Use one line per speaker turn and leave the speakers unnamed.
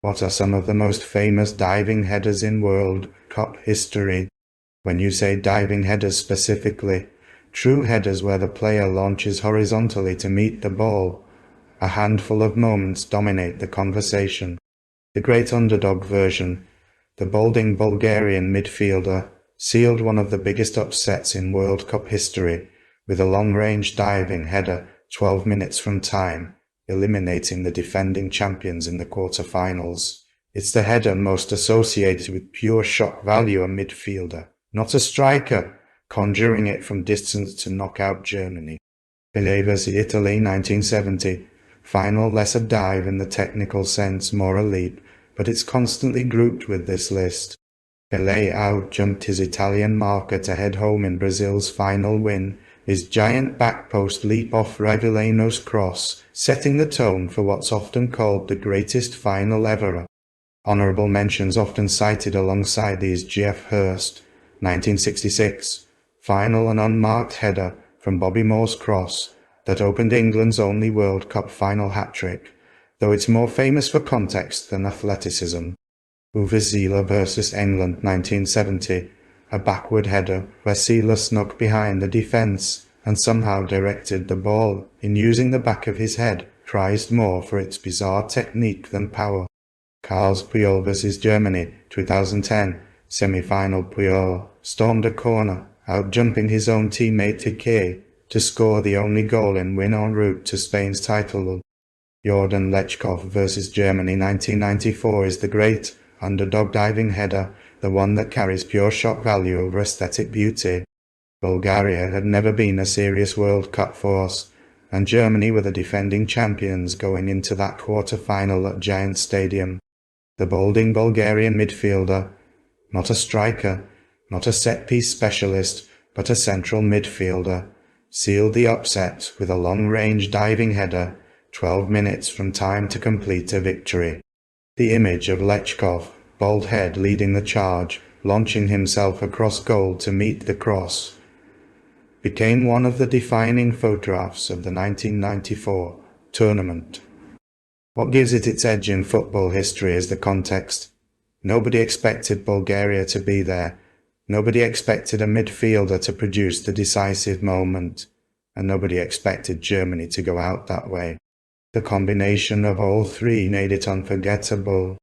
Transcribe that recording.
What are some of the most famous diving headers in World Cup history? When you say diving headers specifically, true headers where the player launches horizontally to meet the ball, a handful of moments dominate the conversation. The great underdog version, the balding Bulgarian midfielder, sealed one of the biggest upsets in World Cup history with a long-range diving header 12 minutes from time, eliminating the defending champions in the quarter-finals. It's the header most associated with pure shock value, a midfielder, not a striker, conjuring it from distance to knock out Germany. Pelé vs Italy 1970. Final, less a dive in the technical sense, more a leap, but it's constantly grouped with this list. Pelé out-jumped his Italian marker to head home in Brazil's final win, his giant back-post leap off Rivellino's cross, setting the tone for what's often called the greatest final ever. Honourable mentions often cited alongside these: Geoff Hurst, 1966, final and unmarked header from Bobby Moore's cross that opened England's only World Cup final hat-trick, though it's more famous for context than athleticism. Uwe Seeler vs England 1970, a backward header where Seeler snuck behind the defence and somehow directed the ball in using the back of his head, prized more for its bizarre technique than power. Carles Puyol vs Germany 2010, semi-final. Puyol stormed a corner, out-jumping his own teammate Piqué to score the only goal in win en route to Spain's title. Jordan Lechkov vs Germany 1994 is the great underdog diving header, the one that carries pure shock value over aesthetic beauty. Bulgaria had never been a serious World Cup force, and Germany were the defending champions going into that quarter-final at Giant Stadium. The balding Bulgarian midfielder, not a striker, not a set-piece specialist, but a central midfielder, sealed the upset with a long-range diving header 12 minutes from time to complete a victory. The image of Lechkov, bald head leading the charge, launching himself across goal to meet the cross, became one of the defining photographs of the 1994 tournament. What gives it its edge in football history is the context. Nobody expected Bulgaria to be there. Nobody expected a midfielder to produce the decisive moment. And nobody expected Germany to go out that way. The combination of all three made it unforgettable.